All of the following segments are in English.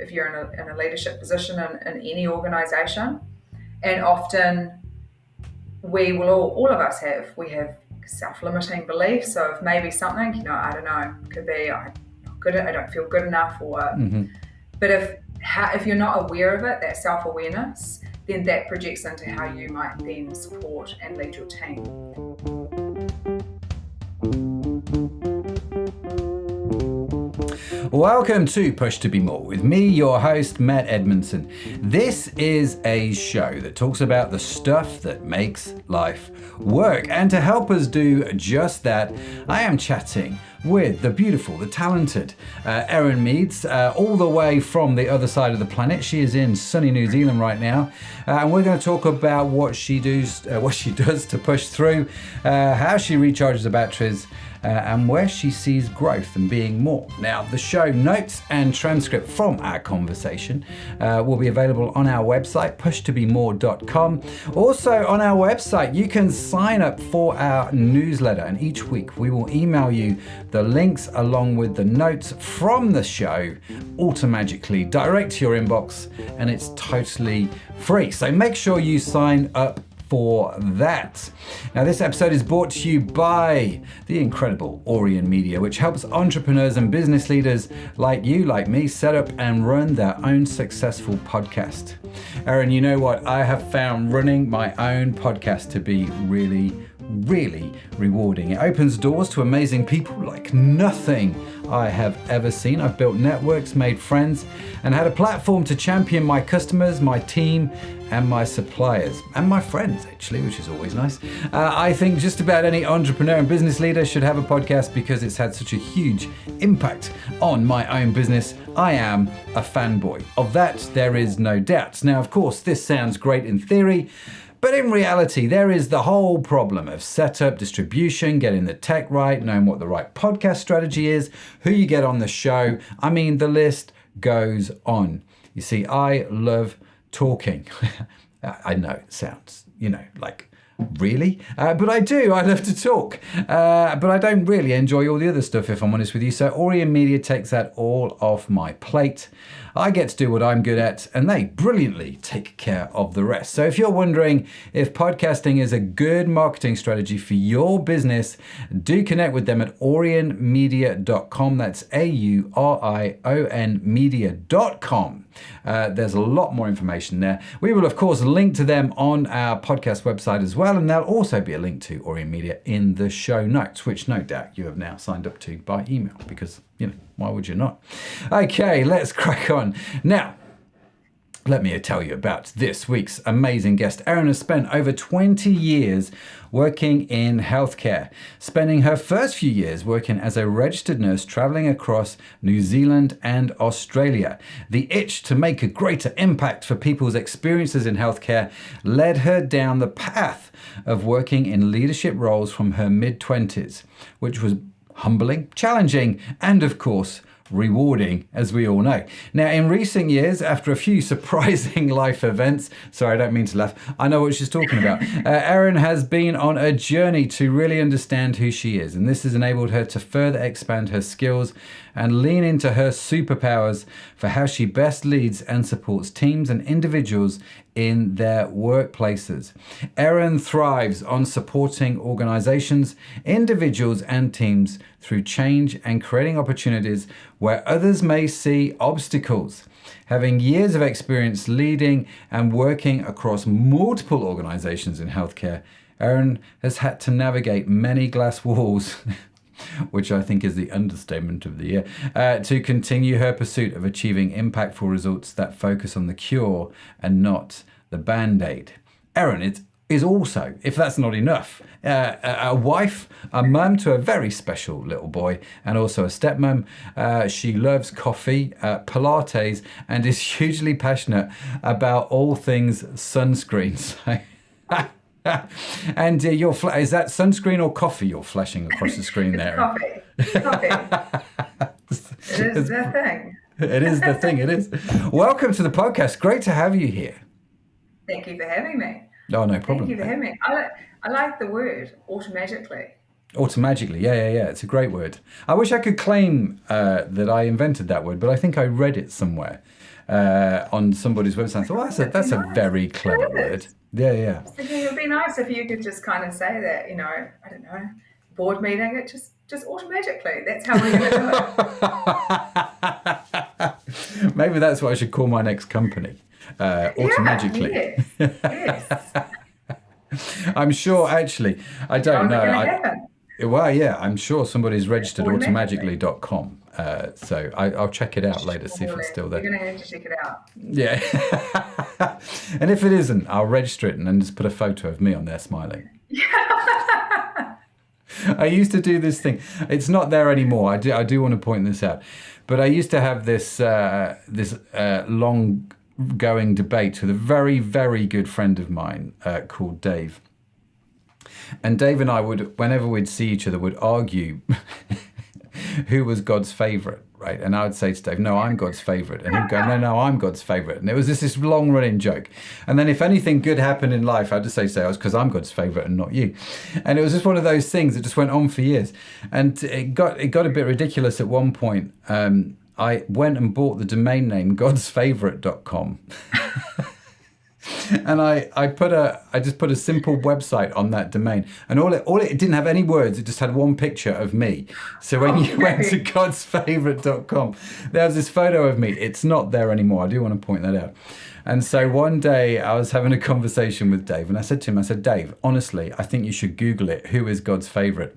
if you're in a leadership position in any organisation. And often we will all of us have self-limiting beliefs of maybe something, I don't know, could be I don't feel good enough, or but if you're not aware of it, that self-awareness, then that projects into how you might then support and lead your team. Welcome to Push to Be More with me, your host, Matt Edmondson. This is a show that talks about the stuff that makes life work. And to help us do just that, I am chatting with the beautiful, the talented Erin Meads, all the way from the other side of the planet. She is in sunny New Zealand right now, and we're going to talk about what she does to push through, how she recharges the batteries, and where she sees growth and being more. Now, the show notes and transcript from our conversation will be available on our website, pushtobemore.com. Also on our website, you can sign up for our newsletter, and each week we will email you the links along with the notes from the show automatically direct to your inbox, and it's totally free. So make sure you sign up for that. Now, this episode is brought to you by the incredible Erin Media, which helps entrepreneurs and business leaders like you, like me, set up and run their own successful podcast. Erin, you know what? I have found running my own podcast to be really rewarding. It opens doors to amazing people like nothing I have ever seen. I've built networks, made friends, and had a platform to champion my customers, my team, and my suppliers, and my friends actually, which is always nice. I think just about any entrepreneur and business leader should have a podcast because it's had such a huge impact on my own business. I am a fanboy of that, there is no doubt. Now, of course, this sounds great in theory, but in reality, there is the whole problem of setup, distribution, getting the tech right, knowing what the right podcast strategy is, who you get on the show. I mean, the list goes on. You see, I love talking. I know it sounds, like, really? But I do. I love to talk. But I don't really enjoy all the other stuff, if I'm honest with you. So Erin Media takes that all off my plate. I get to do what I'm good at, and they brilliantly take care of the rest. So if you're wondering if podcasting is a good marketing strategy for your business, do connect with them at aurinmedia.com. That's AURION media.com. There's a lot more information there. We will, of course, link to them on our podcast website as well, and there'll also be a link to Erin Media in the show notes, which no doubt you have now signed up to by email because, why would you not? Okay, let's crack on. Now, let me tell you about this week's amazing guest. Erin has spent over 20 years working in healthcare, spending her first few years working as a registered nurse traveling across New Zealand and Australia. The itch to make a greater impact for people's experiences in healthcare led her down the path of working in leadership roles from her mid-20s, which was humbling, challenging, and of course, rewarding, as we all know. Now, in recent years, after a few surprising life events, sorry, I don't mean to laugh, I know what she's talking about. Erin has been on a journey to really understand who she is, and this has enabled her to further expand her skills and lean into her superpowers for how she best leads and supports teams and individuals in their workplaces. Erin thrives on supporting organizations, individuals, and teams through change and creating opportunities where others may see obstacles. Having years of experience leading and working across multiple organizations in healthcare, Erin has had to navigate many glass walls which I think is the understatement of the year, to continue her pursuit of achieving impactful results that focus on the cure and not the band-aid. Erin is also, if that's not enough, a wife, a mum to a very special little boy, and also a stepmom. She loves coffee, Pilates, and is hugely passionate about all things sunscreen. So and is that sunscreen or coffee you're flashing across the screen there? Coffee. It is the thing. It is the thing, it is. Welcome to the podcast. Great to have you here. Thank you for having me. Oh, no problem. Thank you for having me. I like the word automatically. Automatically, yeah. It's a great word. I wish I could claim that I invented that word, but I think I read it somewhere on somebody's website. I thought, well, that's a very clever word. Yeah. I was thinking it would be nice if you could just kind of say that, I don't know, board meeting, it just automatically. That's how we're going to do it. Maybe that's what I should call my next company. Automatically. Yes. I'm sure, actually, I don't know. Well, yeah, I'm sure somebody's registered automatically.com. So I'll check it out later, see if it's still there. You're going to have to check it out. Yeah. And if it isn't, I'll register it and then just put a photo of me on there smiling. I used to do this thing. It's not there anymore. I do want to point this out. But I used to have this long going debate with a very, very good friend of mine called Dave. And Dave and I would, whenever we'd see each other, would argue who was God's favourite, right? And I would say to Dave, no, I'm God's favourite. And he'd go, no, I'm God's favourite. And it was this long running joke. And then if anything good happened in life, I'd just say, it's because I'm God's favourite and not you. And it was just one of those things that just went on for years. And it got a bit ridiculous at one point. I went and bought the domain name godsfavourite.com. And I just put a simple website on that domain, and all it didn't have any words. It just had one picture of me. So when you went to godsfavourite.com, there was this photo of me. It's not there anymore. I do want to point that out. And so one day I was having a conversation with Dave, and I said to him, Dave, honestly, I think you should Google it. Who is God's favourite?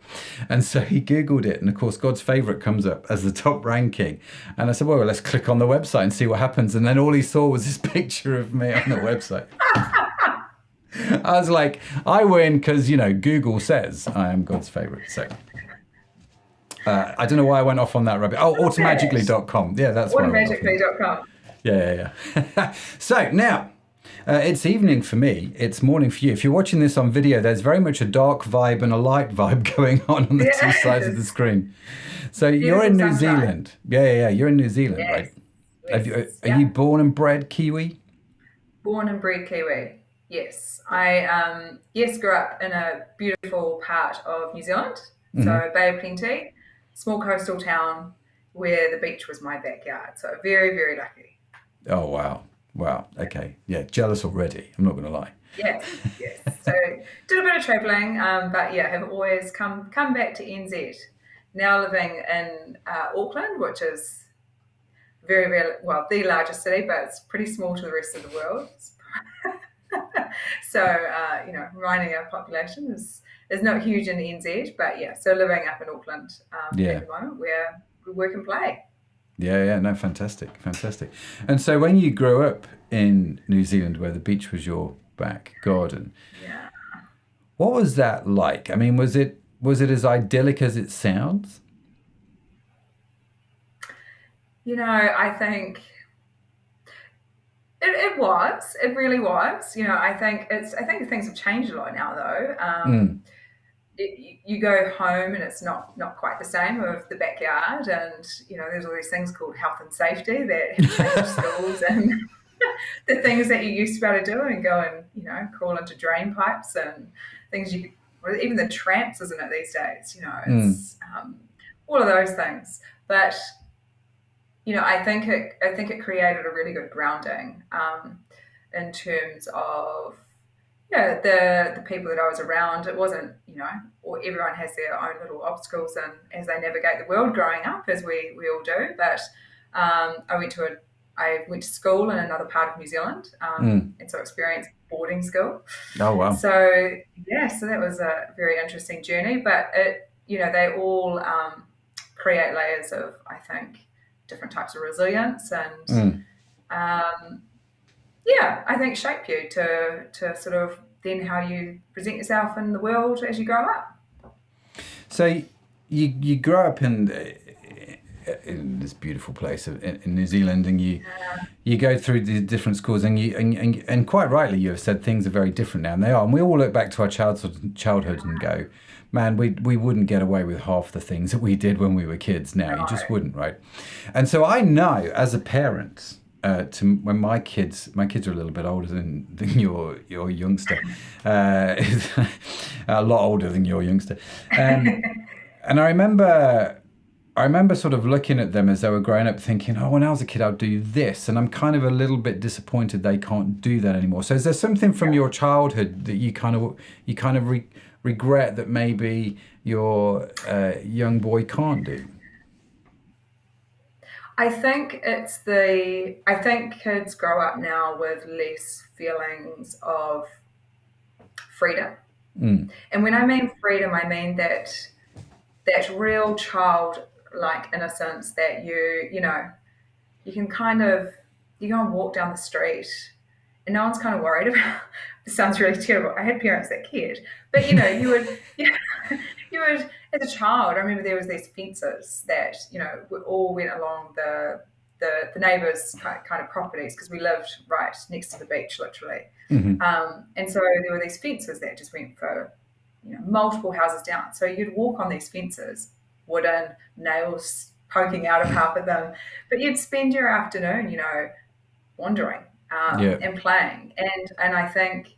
And so he Googled it. And of course, God's favourite comes up as the top ranking. And I said, well, let's click on the website and see what happens. And then all he saw was this picture of me on the website. I was like, I win because, Google says I am God's favourite. So I don't know why I went off on that rabbit. Oh, automatically.com. Yeah, that's automatically.com. Yeah. So now, it's evening for me. It's morning for you. If you're watching this on video, there's very much a dark vibe and a light vibe going on the two sides of the screen. So you're in New Zealand. Yeah. You're in New Zealand, right? Yes. Are you born and bred Kiwi? Born and bred Kiwi. Yes. I grew up in a beautiful part of New Zealand. Mm-hmm. So Bay of Plenty, small coastal town where the beach was my backyard. So very, very lucky. Oh, wow. Okay. Yeah, jealous already. I'm not going to lie. Yes. So did a bit of travelling, but have always come back to NZ. Now living in Auckland, which is very, very, the largest city, but it's pretty small to the rest of the world. So, running our population is not huge in NZ, but so living up in Auckland at the moment where we work and play. Yeah, no, fantastic. And so when you grew up in New Zealand where the beach was your back garden, what was that like? I mean, was it as idyllic as it sounds? I think it was. It really was. I think things have changed a lot now, though. You go home and it's not quite the same with the backyard, and there's all these things called health and safety that have changed schools and the things that you used to be able to do and go and crawl into drain pipes and things even the tramps, isn't it, these days? It's all of those things. But I think it created a really good grounding in terms of the people that I was around. It wasn't, or everyone has their own little obstacles and as they navigate the world growing up, as we all do. But I went to school in another part of New Zealand, and so experienced boarding school. Oh wow! So that was a very interesting journey. But they all create layers of, I think, different types of resilience and. I think shape you to sort of then how you present yourself in the world as you grow up. So you grow up in this beautiful place in New Zealand, and you go through the different schools, and quite rightly you have said things are very different now, and they are. And we all look back to our childhood and go, man, we wouldn't get away with half the things that we did when we were kids now. You just wouldn't, right? And so I know as a parent, to when my kids are a little bit older than your youngster, a lot older than your youngster, and I remember sort of looking at them as they were growing up thinking, oh, when I was a kid, I'd do this. And I'm kind of a little bit disappointed they can't do that anymore. So is there something from your childhood that you kind of regret that maybe your young boy can't do? I think kids grow up now with less feelings of freedom. Mm. And when I mean freedom, I mean that real childlike innocence that you can you go and walk down the street and no one's kind of worried about. It sounds really terrible. I had parents that cared, but you would as a child. I remember there was these fences that we all went along the neighbours' kind of properties because we lived right next to the beach, literally. Mm-hmm. And so there were these fences that just went for multiple houses down. So you'd walk on these fences, wooden, nails poking out of half of them, but you'd spend your afternoon, wandering and playing. And I think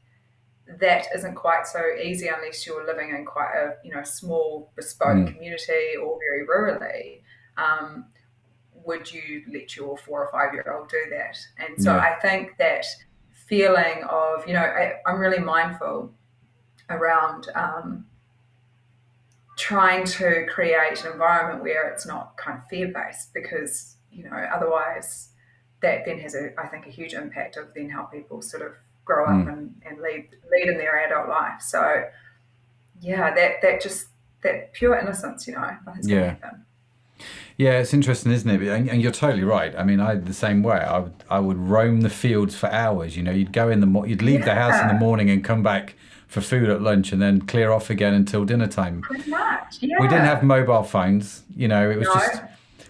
that isn't quite so easy unless you're living in quite a small bespoke community or very rurally. Would you let your 4 or 5 year old do that? And so I think that feeling of I'm really mindful around trying to create an environment where it's not kind of fear-based, because otherwise that then has I think a huge impact of then how people sort of grow up and lead in their adult life. So that pure innocence, nothing's gonna happen. Yeah, it's interesting, isn't it? And you're totally right. I mean, I the same way. I would roam the fields for hours. You'd go you'd leave the house in the morning and come back for food at lunch, and then clear off again until dinner time. Pretty much, yeah. We didn't have mobile phones. It was just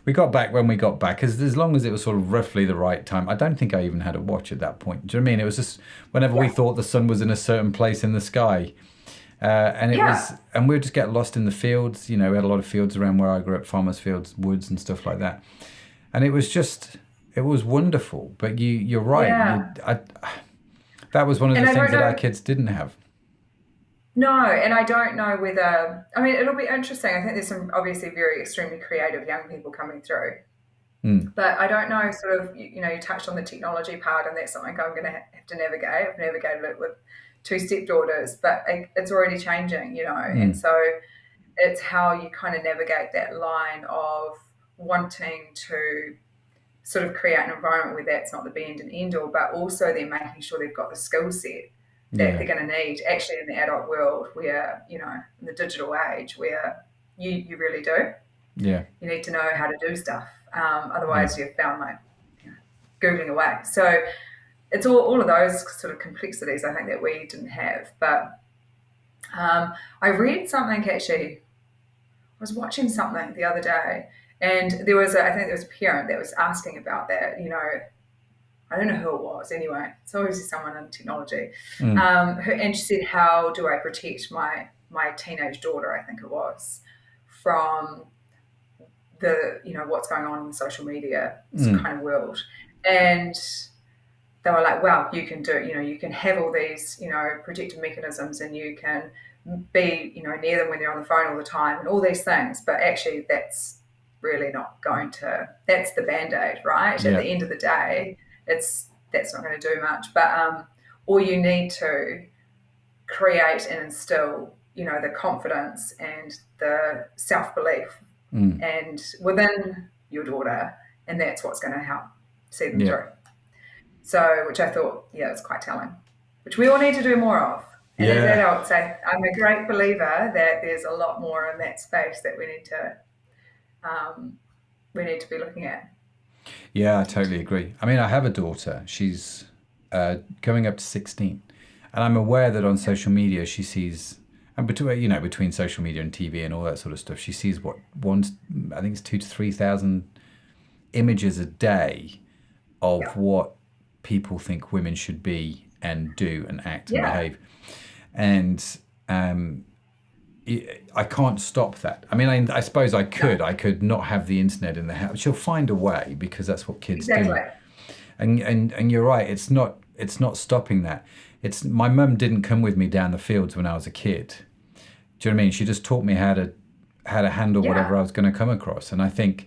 we got back when we got back, as long as it was sort of roughly the right time. I don't think I even had a watch at that point. Do you know what I mean? It was just whenever we thought the sun was in a certain place in the sky. And we'd just get lost in the fields. We had a lot of fields around where I grew up, farmers' fields, woods and stuff like that. And it was wonderful. But you're right. Yeah. That was one of the things that our kids didn't have. No, and I don't know whether, it'll be interesting. I think there's some obviously very extremely creative young people coming through. But I don't know, sort of, you touched on the technology part, and that's something I'm going to have to navigate. I've navigated it with 2 stepdaughters, but it's already changing, and so it's how you kind of navigate that line of wanting to sort of create an environment where that's not the be and end all, but also then making sure they've got the skill set that they're going to need actually in the adult world, where in the digital age where you really do. You need to know how to do stuff, otherwise you're found Googling away. So it's all of those sort of complexities I think that we didn't have. But I read something, actually, I was watching something the other day, and I think there was a parent that was asking about that, I don't know who it was anyway. It's obviously someone in technology. And she said, how do I protect my teenage daughter, I think it was, from the, what's going on in the social media kind of world. And they were like, well, you can do, you can have all these, protective mechanisms, and you can be, near them when they're on the phone all the time and all these things. But actually that's really not going to, that's the band-aid, right? At the end of the day, that's not going to do much. But all you need to create and instill, the confidence and the self-belief and within your daughter, and that's what's going to help see them through. So, which I thought, it's quite telling, which we all need to do more of. And as adults, I'm a great believer that there's a lot more in that space that we need to be looking at. Yeah, I totally agree. I have a daughter. She's going up to 16, and I'm aware that on social media she sees, and between social media and TV and all that sort of stuff, she sees I think it's 2,000 to 3,000 images a day of what people think women should be and do and act and behave. And I can't stop that. I suppose I could. I could not have the internet in the house. She'll find a way, because that's what kids do. And you're right. It's not stopping that. It's my mum didn't come with me down the fields when I was a kid. Do you know what I mean? She just taught me how to handle whatever I was going to come across. And I think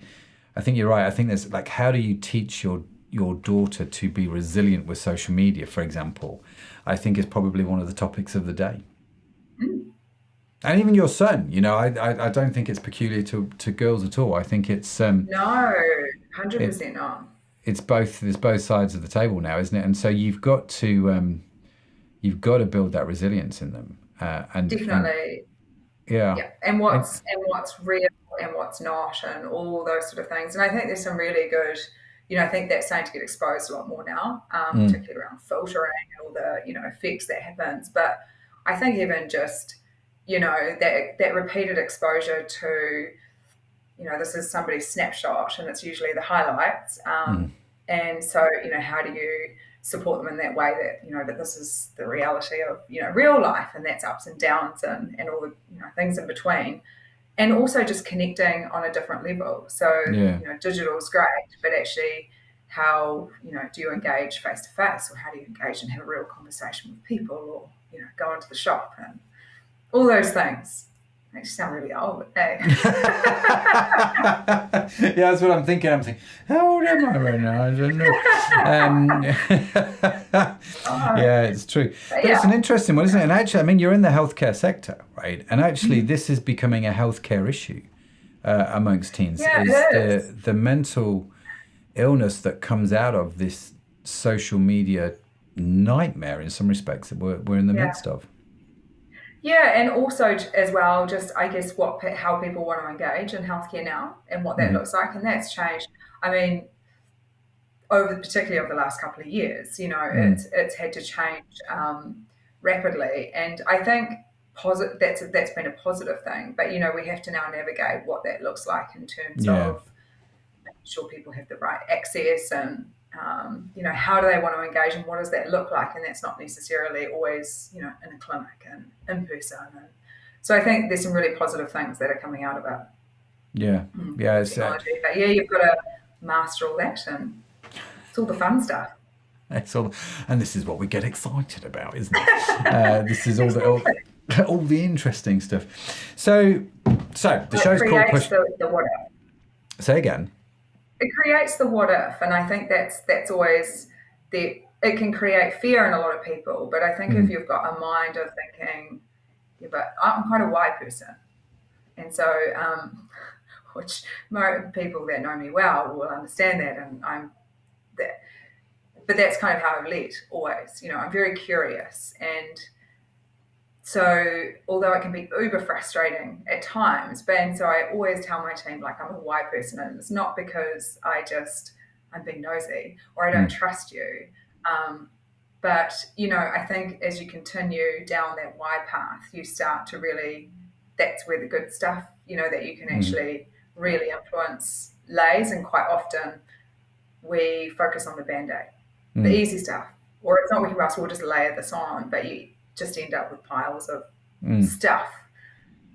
you're right. I think there's like, how do you teach your daughter to be resilient with social media, for example? I think is probably one of the topics of the day. And even your son, I don't think it's peculiar to girls at all. I think it's No, it, 100% not. it's both. There's both sides of the table now, isn't it? And so you've got to build that resilience in them. And Definitely. yeah, Yeah. And and what's real and what's not and all those sort of things. And I think there's some really good, I think that's starting to get exposed a lot more now, mm, particularly around filtering and all the, effects that happens. But I think even just, that repeated exposure to, this is somebody's snapshot and it's usually the highlights. mm, And so, how do you support them in that way that, that this is the reality of, real life and that's ups and downs and all the, things in between. And also just connecting on a different level. So, yeah. digital is great, but actually how, do you engage face to face or how do you engage and have a real conversation with people or, go into the shop and all those things. Makes you sound really old, eh? Yeah, that's what I'm thinking. How old am I right now? I don't know. Yeah, it's true. But it's an interesting one, isn't it? And actually, I mean, you're in the healthcare sector, right? And actually, this is becoming a healthcare issue amongst teens. Yeah, Is it is. the mental illness that comes out of this social media nightmare in some respects that we're in the Yeah. midst of. Yeah, and also as well, just I guess how people want to engage in healthcare now and what that Mm, looks like, and that's changed. I mean, particularly over the last couple of years, mm, it's had to change rapidly, and I think that's been a positive thing. But we have to now navigate what that looks like in terms yeah. of making sure people have the right access and how do they want to engage and what does that look like, and that's not necessarily always in a clinic and in person. And so I think there's some really positive things that are coming out of it, Yeah. Yeah. It's technology. But yeah, you've got to master all that, and it's all the fun stuff. It's all, and this is what we get excited about, isn't it? This is Exactly. all the interesting stuff. So the Well, it show's called creates Push. the what if. Say again. It creates the what if, and I think that's always it can create fear in a lot of people. But I think if Mm, you've got a mind of thinking, yeah, but I'm quite a why person, and so which people that know me well will understand that, and I'm that. But that's kind of how I've led always. I'm very curious, and so although it can be uber frustrating at times, and so I always tell my team like I'm a why person, and it's not because I'm being nosy or I don't mm, trust you. Um, but I think as you continue down that why path, you start to really that's where the good stuff that you can mm, actually really influence lays, and quite often we focus on the band-aid, the mm, easy stuff, or it's not working for us, we'll just layer this on, but you just end up with piles of mm. stuff.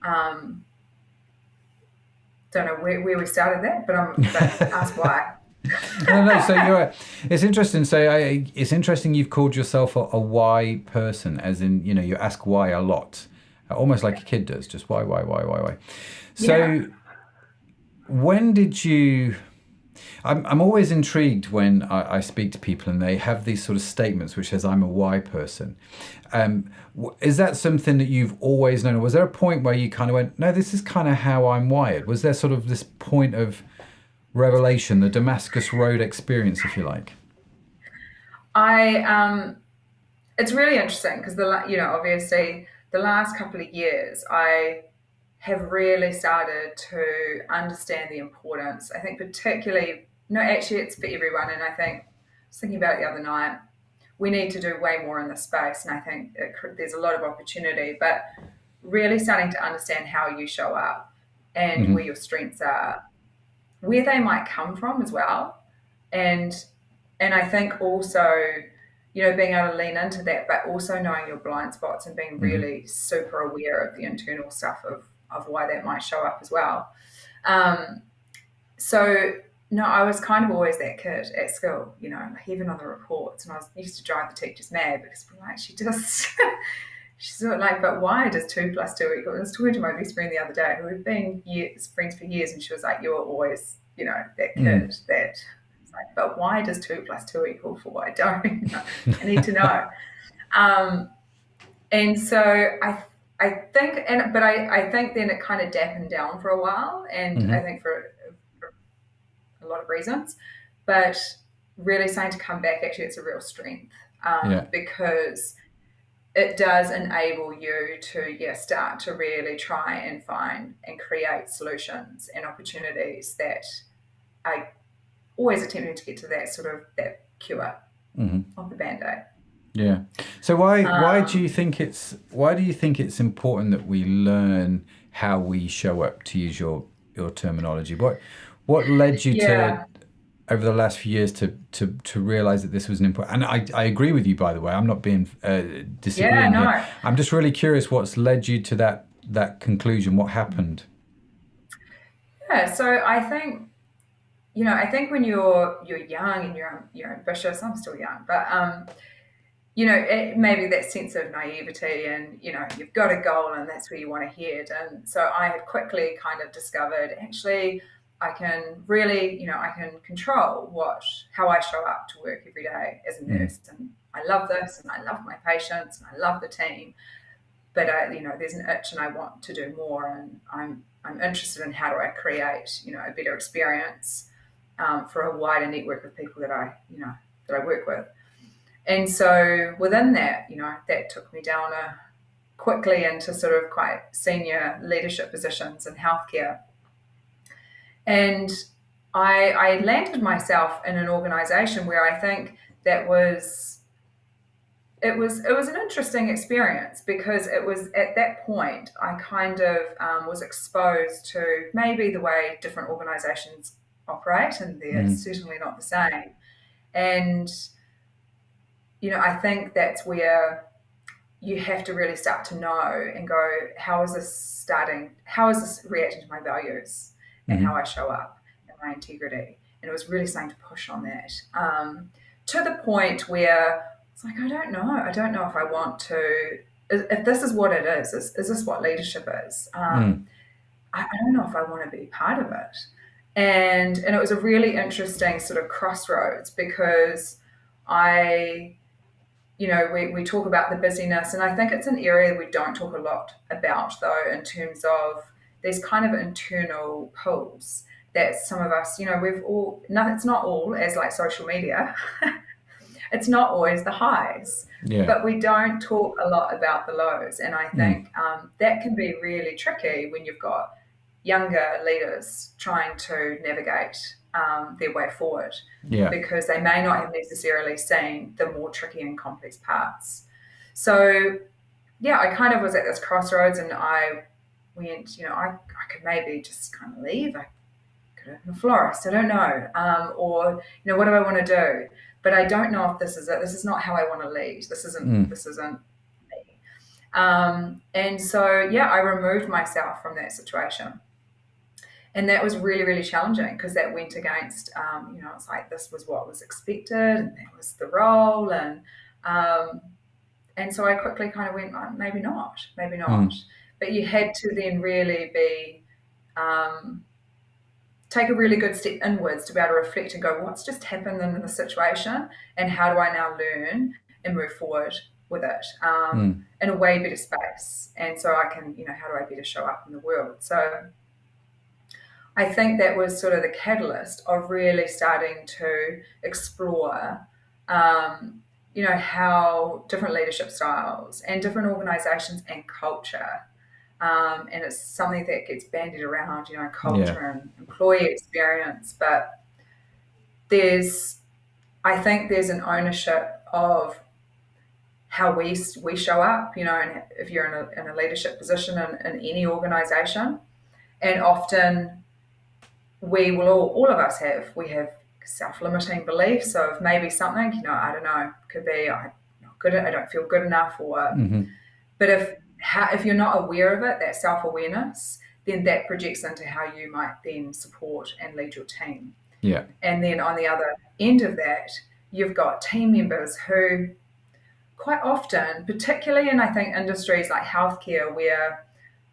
Um, don't know where we started that, but ask why. No, no. So it's interesting. So it's interesting. You've called yourself a why person, as in you ask why a lot, almost like a kid does. Just why. Yeah. So when did you? I'm always intrigued when I speak to people and they have these sort of statements which says I'm a why person. Is that something that you've always known, or was there a point where you kind of went, no, this is kind of how I'm wired? Was there sort of this point of revelation, the Damascus Road experience, if you like? I it's really interesting because obviously the last couple of years I have really started to understand the importance. I think particularly no, actually it's for everyone, and I think I was thinking about it the other night. We need to do way more in this space, and I think there's a lot of opportunity. But really starting to understand how you show up and Hmm. where your strengths are, where they might come from as well, and I think also being able to lean into that, but also knowing your blind spots and being Hmm. really super aware of the internal stuff of why that might show up as well. Um, so No, I was kind of always that kid at school, like even on the reports, and used to drive the teachers mad because we're like, she just, she's sort of like, but why does 2 + 2 equal? I was talking to my best friend the other day, who we've been friends for years, and she was like, you were always, that Mm. kid that, it's like, but why does 2 + 2 = 4? I don't, I need to know. Um, and so I think, but I think then it kind of dampened down for a while, and I Hmm. think for a lot of reasons, but really starting to come back, actually, it's a real strength, Yeah. because it does enable you to, yeah, start to really try and find and create solutions and opportunities that are always attempting to get to that sort of that cure Hmm. of the band-aid. Yeah. So why do you Um, think it's important that we learn how we show up, to use your terminology? What led you to, yeah, over the last few years, to realize that this was an important? And I agree with you, by the way. I'm not being yeah, disagreeing here. no. I'm just really curious what's led you to that conclusion. What happened? Yeah, so I think when you're young and you're ambitious, I'm still young, but maybe that sense of naivety and, you've got a goal and that's where you want to head. And so I had quickly kind of discovered, actually, I can really, I can control how I show up to work every day as a Mm. nurse. And I love this and I love my patients and I love the team. But, there's an itch and I want to do more. And I'm interested in how do I create, a better experience, for a wider network of people that I work with. And so within that, that took me down quickly into sort of quite senior leadership positions in healthcare. And I landed myself in an organization where I think that it was an interesting experience, because it was at that point I kind of, was exposed to maybe the way different organizations operate, and they're Mm. certainly not the same. And I think that's where you have to really start to know and go, how is this reacting to my values and how Hmm. I show up and my integrity? And it was really starting to push on that, to the point where it's like, I don't know if I want to, if this is what it is this what leadership is? Mm. I don't know if I want to be part of it. And it was a really interesting sort of crossroads, because I we talk about the busyness, and I think it's an area we don't talk a lot about, though, in terms of these kind of internal pulls that some of us, we've all, no, it's not all as like social media, it's not always the highs, Yeah. but we don't talk a lot about the lows. And I Mm. think, that can be really tricky when you've got younger leaders trying to navigate, their way forward, Yeah. because they may not have necessarily seen the more tricky and complex parts. So, yeah, I kind of was at this crossroads, and I went, I could maybe just kind of leave. I could open a florist. I don't know. Or, what do I want to do? But I don't know if this is it. This is not how I want to lead. This isn't, Mm. this isn't me. And so, yeah, I removed myself from that situation. And that was really, really challenging, because that went against, it's like this was what was expected, and that was the role. Um, and so I quickly kind of went, oh, maybe not, maybe not. Mm. But you had to then really um, take a really good step inwards to be able to reflect and go, what's just happened in the situation, and how do I now learn and move forward with it, Mm. in a way better space. And so I can, how do I better show up in the world? So I think that was sort of the catalyst of really starting to explore, how different leadership styles and different organizations and culture, and it's something that gets bandied around, Yeah. culture and employee experience. But there's, I think there's an ownership of how we show up, and if you're in a leadership position in any organization, and often we will all of us we have self-limiting beliefs of maybe something, I don't know, could be I'm not good, I don't feel good enough, or Hmm. but if you're not aware of it, that self-awareness, then that projects into how you might then support and lead your team. Yeah. And then on the other end of that, you've got team members who quite often, particularly in I think industries like healthcare where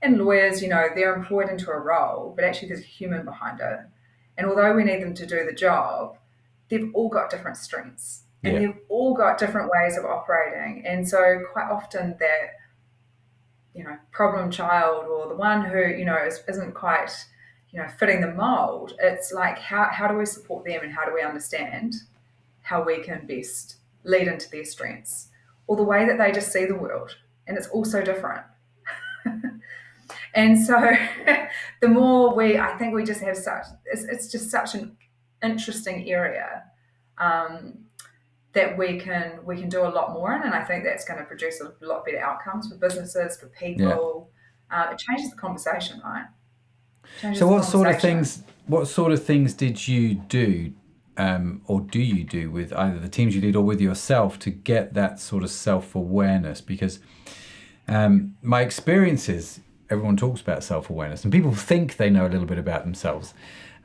and lawyers, they're employed into a role, but actually there's a human behind it. And although we need them to do the job, they've all got different strengths and Yeah. they've all got different ways of operating. And so quite often that, problem child or the one who, isn't quite, fitting the mold, it's like how do we support them and how do we understand how we can best lead into their strengths or the way that they just see the world. And it's also different. And so the more I think we just have it's just such an interesting area that we can do a lot more in. And I think that's going to produce a lot better outcomes for businesses, for Yeah. people. It changes the conversation, right? Changes So the what conversation. sort of things did you do, or do you do with either the teams you lead or with yourself to get that sort of self-awareness? Because my experience is everyone talks about self-awareness and people think they know a little bit about themselves,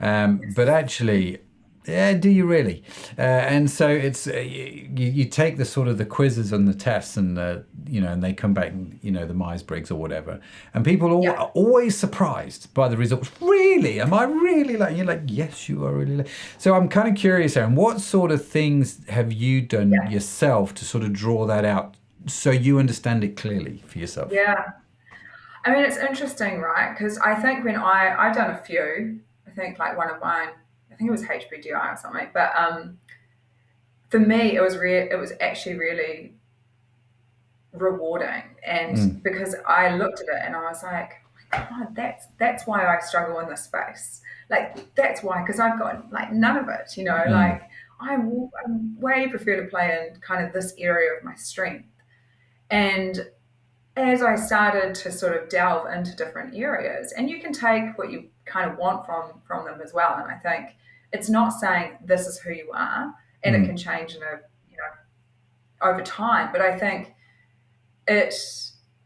but actually, yeah, do you really? And so it's you take the sort of the quizzes and the tests and and they come back, the Myers-Briggs or whatever, and people Yeah. are always surprised by the results. Really? Am I really like? You're like, yes, you are really. So I'm kind of curious, Erin, what sort of things have you done Yeah. yourself to sort of draw that out so you understand it clearly for yourself? Yeah. I mean, it's interesting, right? Because I think when I've done a few, I think like one of mine, I think it was HBDI or something, but for me, it was actually really rewarding, and Mm, because I looked at it and I was like, oh my God, that's why I struggle in this space. Like that's why, because I've got like none of it, mm, like I way prefer to play in kind of this area of my strength. And as I started to sort of delve into different areas, and you can take what you kind of want from them as well. And I think it's not saying this is who you are, and it mm, can change over time. But I think it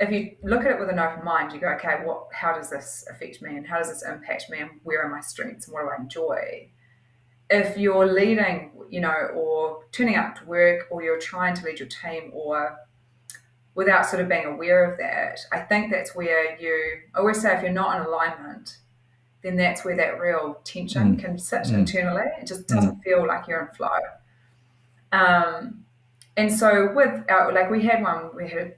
if you look at it with an open mind, you go, okay, how does this affect me, and how does this impact me, and where are my strengths, and what do I enjoy? If you're leading, or turning up to work, or you're trying to lead your team, or without sort of being aware of that, I think that's where I always say if you're not in alignment, then that's where that real tension mm, can sit mm, internally. It just mm. doesn't feel like you're in flow. Um, and so with like we had one,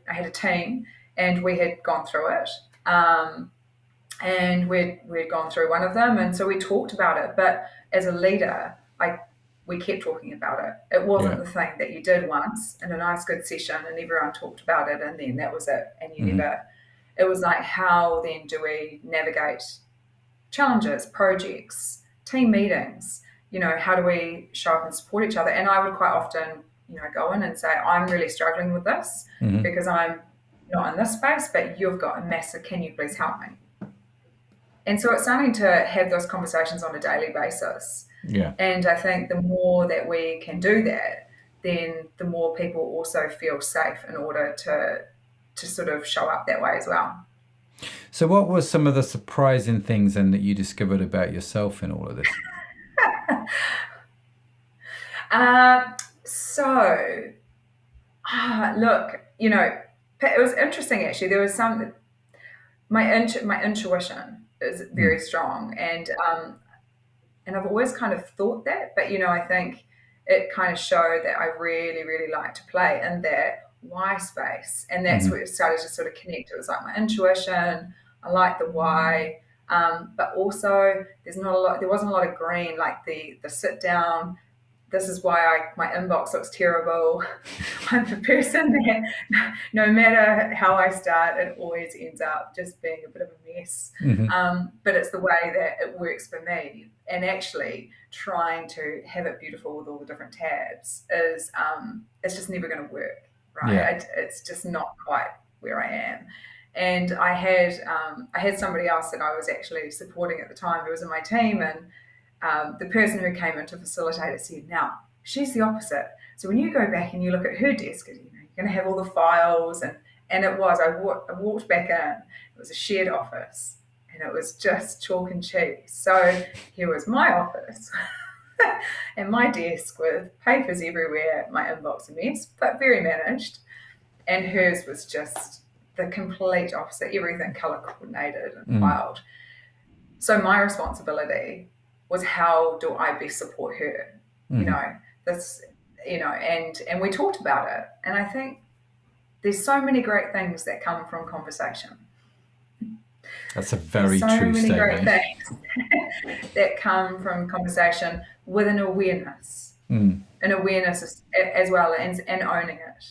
I had a team and we had gone through it. And we'd gone through one of them, and so we talked about it. But as a leader, we kept talking about it. It wasn't Yeah. the thing that you did once in a nice good session, and everyone talked about it, and then that was it, and you Mm-hmm. never. It was like, how then do we navigate challenges, projects, team meetings? How do we show up and support each other? And I would quite often, go in and say, I'm really struggling with this Mm-hmm. because I'm not in this space, but you've got a massive. Can you please help me? And so it's starting to have those conversations on a daily basis. Yeah. And I think the more that we can do that, then the more people also feel safe in order to sort of show up that way as well. So, what were some of the surprising things then that you discovered about yourself in all of this? Uh, so, look, it was interesting actually. There was my intuition is very Mm, strong, and I've always kind of thought that, but I think it kind of showed that I really, really like to play in that why space, and that's mm-hmm. where it started to sort of connect. It was like my intuition. I like the why, but also there's not a lot. There wasn't a lot of green, like the sit down. This is why my inbox looks terrible. I'm the person that no matter how I start, it always ends up just being a bit of a mess. Mm-hmm. But it's the way that it works for me. And actually trying to have it beautiful with all the different tabs is it's just never going to work, Yeah. right? It's just not quite where I am. And I had somebody else that I was actually supporting at the time who was in my team, and the person who came in to facilitate it said, now, she's the opposite. So when you go back and you look at her desk, you're going to have all the files. And it was, I walked back in, it was a shared office, and it was just chalk and cheese. So here was my office and my desk with papers everywhere, my inbox a mess, but very managed. And hers was just the complete opposite, everything color coordinated and filed. So my responsibility was, how do I best support her? You know, this, and we talked about it. And I think there's so many great things that come from conversation. That's a very so true many statement. great things that come from conversation with an awareness, as well, and owning it,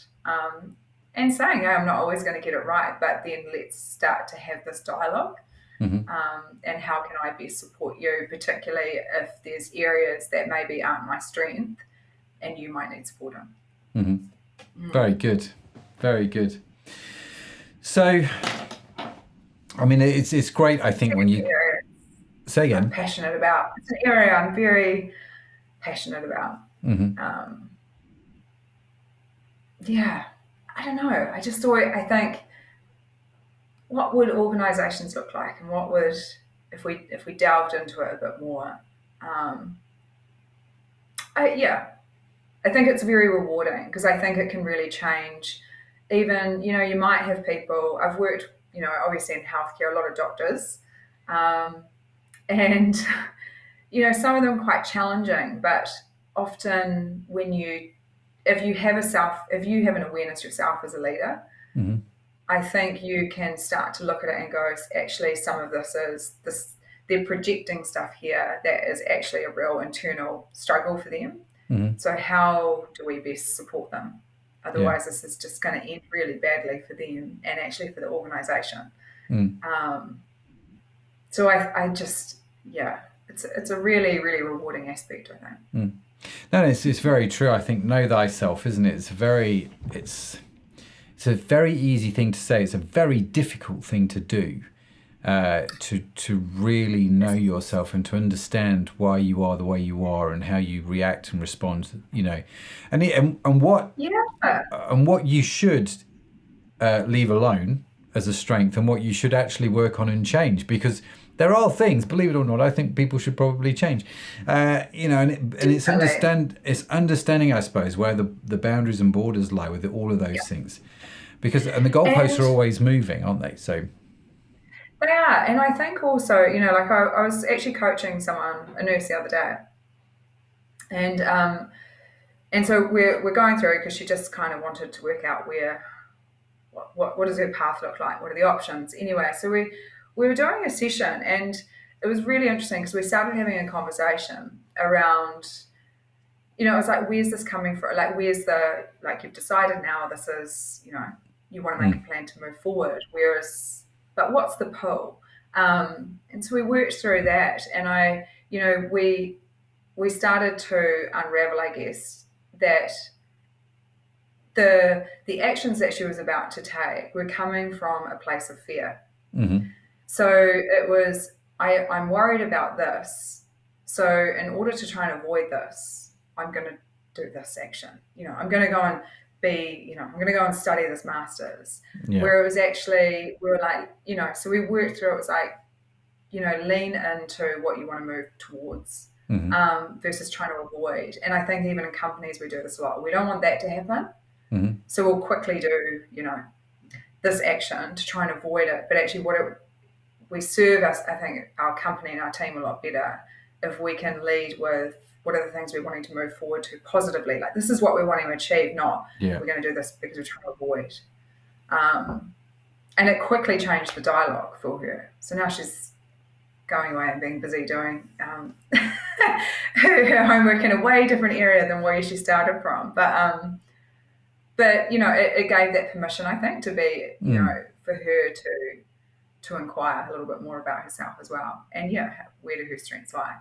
and saying, hey, I'm not always going to get it right, but then let's start to have this dialogue. And how can I best support you, particularly if there's areas that maybe aren't my strength and you might need support in. Very good. Very good. So, I mean, it's great, I think, when you... Say again. I'm passionate about. It's an area I'm very passionate about. Yeah, I don't know. I think, what would organisations look like, and what would, if we delved into it a bit more? I think it's very rewarding, because I think it can really change. Even, you might have people. I've worked, obviously in healthcare, a lot of doctors, and some of them quite challenging. But often, if you have an awareness yourself as a leader, I think you can start to look at it and go, actually, some of this is this. They're projecting stuff here that is actually a real internal struggle for them. So how do we best support them? Otherwise, this is just going to end really badly for them and actually for the organisation. So I just, it's a really, really rewarding aspect, I think. No, it's very true. I think know thyself, isn't it? It's a very easy thing to say. It's a very difficult thing to do. To really know yourself and to understand why you are the way you are and how you react and respond, and what you should leave alone as a strength, and what you should actually work on and change, because there are things, believe it or not, I think people should probably change, and it's understanding, I suppose, where the boundaries and borders lie with all of those things, because the goalposts are always moving, aren't they? So. They are, and I think also, like I was actually coaching a nurse the other day, and so we're going through, because she just kind of wanted to work out what does her path look like, what are the options. Anyway, so we were doing a session, and it was really interesting, because we started having a conversation around, it was like, where's this coming from? Like, where's you've decided now this is, you want to make a plan to move forward, but what's the pull? And so we worked through that, and we started to unravel, I guess, that the actions that she was about to take were coming from a place of fear. So it was, I'm worried about this. So in order to try and avoid this, I'm going to do this action. I'm going to go and I'm going to go and study this master's. Where it was actually, we were like, so we worked through, it was like, lean into what you want to move towards, versus trying to avoid. And I think even in companies, we do this a lot. We don't want that to happen. So we'll quickly do, this action to try and avoid it. But actually we serve us, I think, our company and our team a lot better if we can lead with, what are the things we're wanting to move forward to positively? Like, this is what we're wanting to achieve, not we're going to do this because we're trying to avoid. And it quickly changed the dialogue for her. So now she's going away and being busy doing her homework in a way different area than where she started from. But it gave that permission, I think, to be, for her to inquire a little bit more about herself as well. And where do her strengths lie?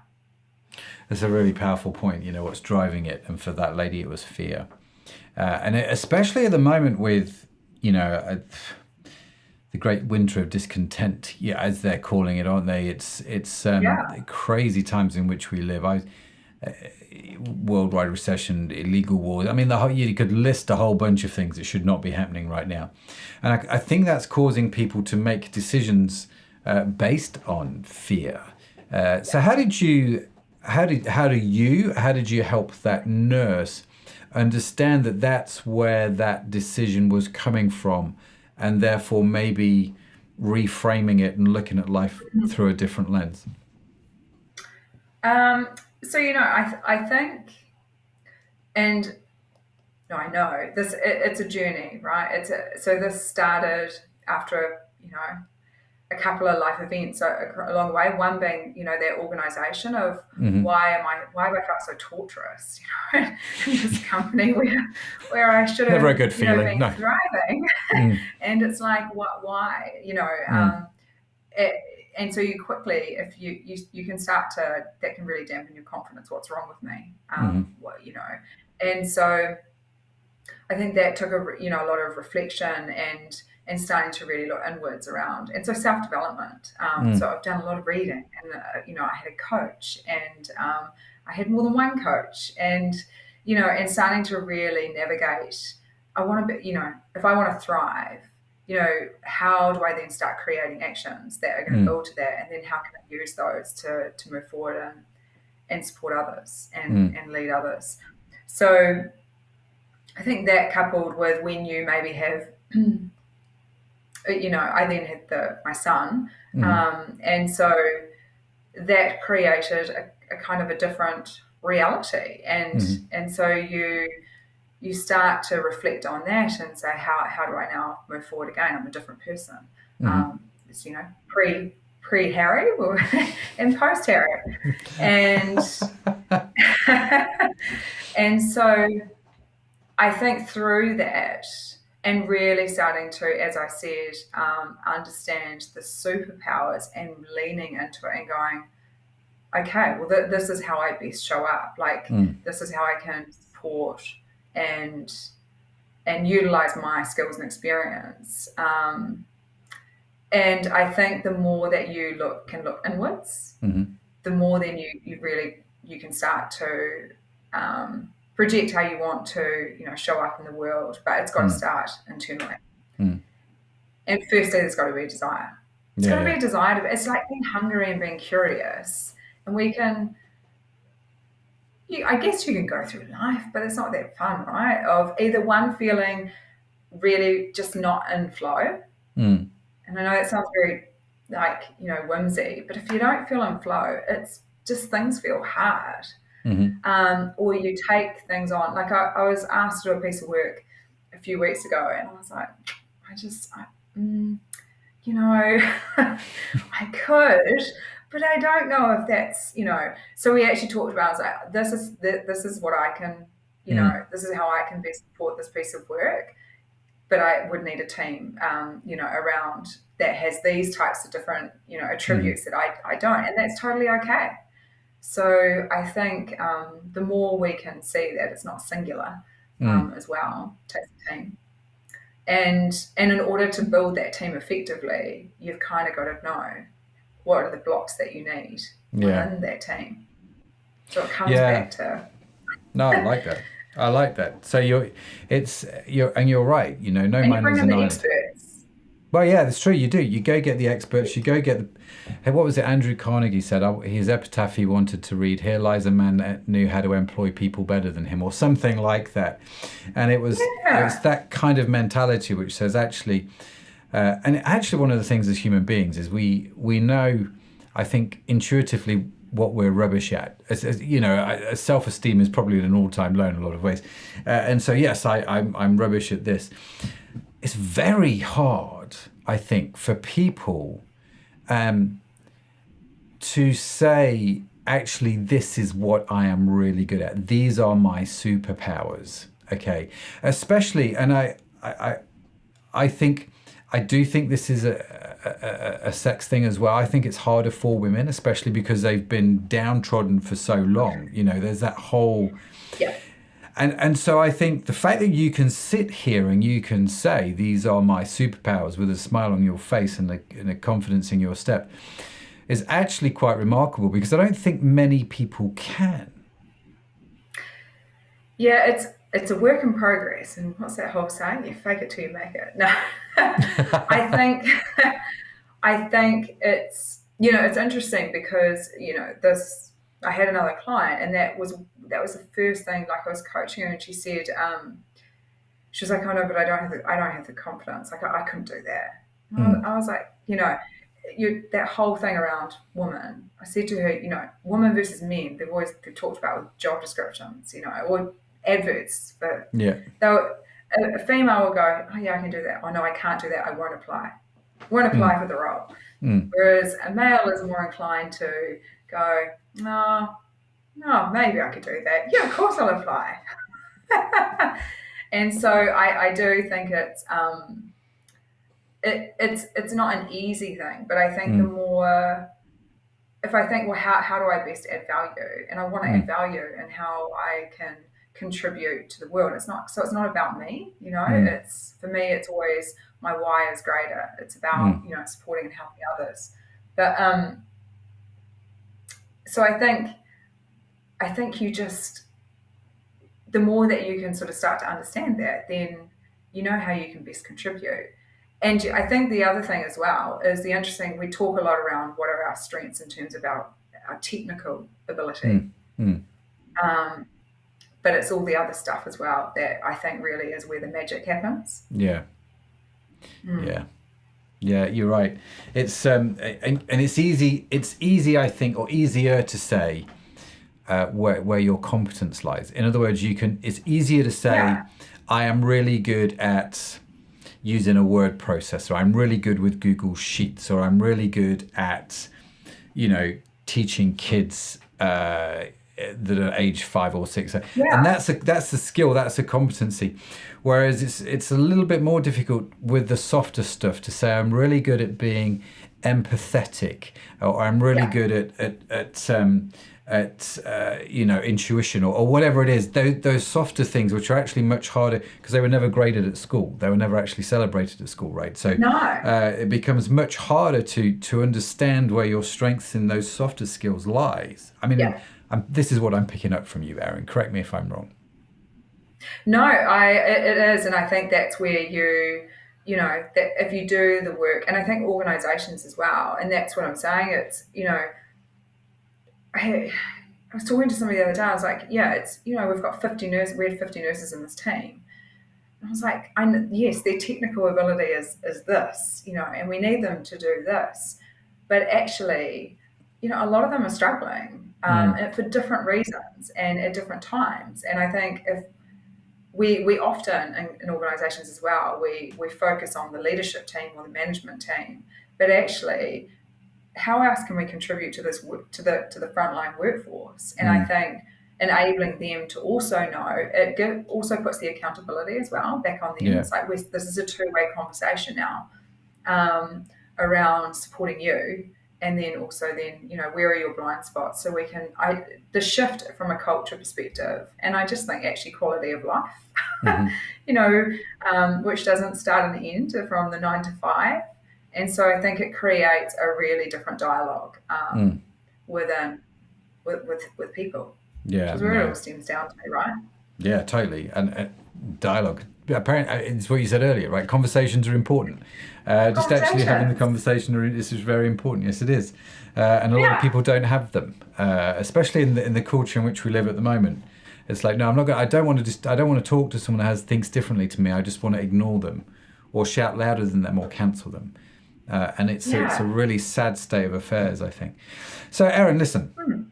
That's a really powerful point, what's driving it. And for that lady, it was fear. And especially at the moment with, the great winter of discontent, as they're calling it, aren't they? It's crazy times in which we live. Worldwide recession, illegal wars. I mean, you could list a whole bunch of things that should not be happening right now. And I think that's causing people to make decisions based on fear. So how did you how did you help that nurse understand that that's where that decision was coming from, and therefore maybe reframing it and looking at life through a different lens? So I think, and no, I know it's a journey, right? So this started after a couple of life events along the way. One being, that organisation of why have I felt so torturous, in this company where I should have, Never a good feeling. been No. thriving, and it's like, why, and so you quickly, if you can start to, that can really dampen your confidence. What's wrong with me? And so I think that took a lot of reflection and starting to really look inwards around, and so self development. So I've done a lot of reading, and I had a coach, and I had more than one coach, and and starting to really navigate. I want to be, if I want to thrive, how do I then start creating actions that are going to build to that, and then how can I use those to move forward and support others and lead others. So I think that, coupled with when you maybe have, I then had my son, and so that created a kind of a different reality, and so you start to reflect on that and say, how do I now move forward again? I'm a different person. It's, pre Harry and post Harry, and and so I think through that, and really starting to, as I said, understand the superpowers and leaning into it and going, okay, well, this is how I best show up. Like, this is how I can support and utilize my skills and experience. And I think the more that you can look inwards, the more then you can start to project how you want to, show up in the world, but it's got to start internally. And firstly, there's got to be a desire. It's got to be a desire. It's like being hungry and being curious. And I guess you can go through life, but it's not that fun, right? Of either one feeling really just not in flow. And I know that sounds very whimsy, but if you don't feel in flow, it's just things feel hard. Or you take things on. Like I was asked to do a piece of work a few weeks ago, and I was like, I could, but I don't know if that's, So we actually talked about, I was like, this is what I can, this is how I can best support this piece of work. But I would need a team, around that has these types of different, attributes that I don't, and that's totally okay. So I think the more we can see that it's not singular as well, takes a team. And in order to build that team effectively, you've kind of got to know what are the blocks that you need within that team. So it comes back to... No, I like that. I like that. So you're right. No man is an island. You bring in the experts. Well, yeah, that's true. You do. You go get the experts. You go get what was it? Andrew Carnegie said his epitaph he wanted to read: "Here lies a man that knew how to employ people better than him," or something like that. And it was that kind of mentality which says actually, and actually one of the things as human beings is we know, I think intuitively, what we're rubbish at. Self-esteem is probably at an all-time low in a lot of ways, and so yes, I'm rubbish at this. It's very hard, I think, for people to say, actually, this is what I am really good at. These are my superpowers. Okay, especially, and I do think this is a sex thing as well. I think it's harder for women, especially because they've been downtrodden for so long. There's that whole... Yeah. And so I think the fact that you can sit here and you can say, these are my superpowers with a smile on your face and a confidence in your step is actually quite remarkable, because I don't think many people can. Yeah, it's a work in progress. And what's that whole saying? You fake it till you make it. No, I think it's, it's interesting because, I had another client, and that was the first thing. Like I was coaching her, and she said, she was like, "Oh no, but I don't have the confidence. Like I couldn't do that." And I was like, that whole thing around women. I said to her, women versus men. They've talked about with job descriptions, or adverts. But a female will go, "Oh yeah, I can do that." "Oh no, I can't do that. I won't apply. Won't apply for the role." Whereas a male is more inclined to go, "No, maybe I could do that. Yeah, of course I'll apply." And so I do think it's not an easy thing, but I think the more, if I think, well, how do I best add value? And I want to add value in how I can contribute to the world. It's not about me, it's, for me, it's always my why is greater. It's about, supporting and helping others. But, so I think you just, the more that you can sort of start to understand that, then you know how you can best contribute. And I think the other thing as well is we talk a lot around what are our strengths in terms of our technical ability. But it's all the other stuff as well that I think really is where the magic happens. Yeah, you're right. It's and it's easy, I think, or easier to say where your competence lies. In other words, it's easier to say, I am really good at using a word processor. I'm really good with Google Sheets, or I'm really good at, teaching kids that are age 5 or 6. And that's a skill, that's a competency. Whereas it's a little bit more difficult with the softer stuff to say I'm really good at being empathetic, or I'm really good at intuition, or whatever it is. Those softer things, which are actually much harder because they were never graded at school. They were never actually celebrated at school, right? So it becomes much harder to understand where your strengths in those softer skills lies. I mean, this is what I'm picking up from you, Erin. Correct me if I'm wrong. No, it is, and I think that's where that if you do the work, and I think organisations as well, and that's what I'm saying. It's I was talking to somebody the other day. I was like, it's we've got 50 nurses. We had 50 nurses in this team. And I was like, yes, their technical ability is this, and we need them to do this, but actually, a lot of them are struggling for different reasons and at different times. And I think if we often in organisations as well, we focus on the leadership team or the management team, but actually, how else can we contribute to this to the frontline workforce? And I think enabling them to also know also puts the accountability as well back on them. It's like this is a two-way conversation now around supporting you, and then also where are your blind spots, so we can the shift from a culture perspective, and I just think actually quality of life, which doesn't start and end from the 9 to 5. And so I think it creates a really different dialogue with people. Yeah, which is where it all stems down to, right? Yeah, totally. And dialogue. Apparently, it's what you said earlier, right? Conversations are important. Just actually having the conversation, this is very important. Yes, it is. And a lot of people don't have them, especially in the culture in which we live at the moment. It's like, no, I'm not going. I don't want to talk to someone that thinks differently to me. I just want to ignore them, or shout louder than them, or cancel them. And it's a really sad state of affairs, I think. So, Erin, listen,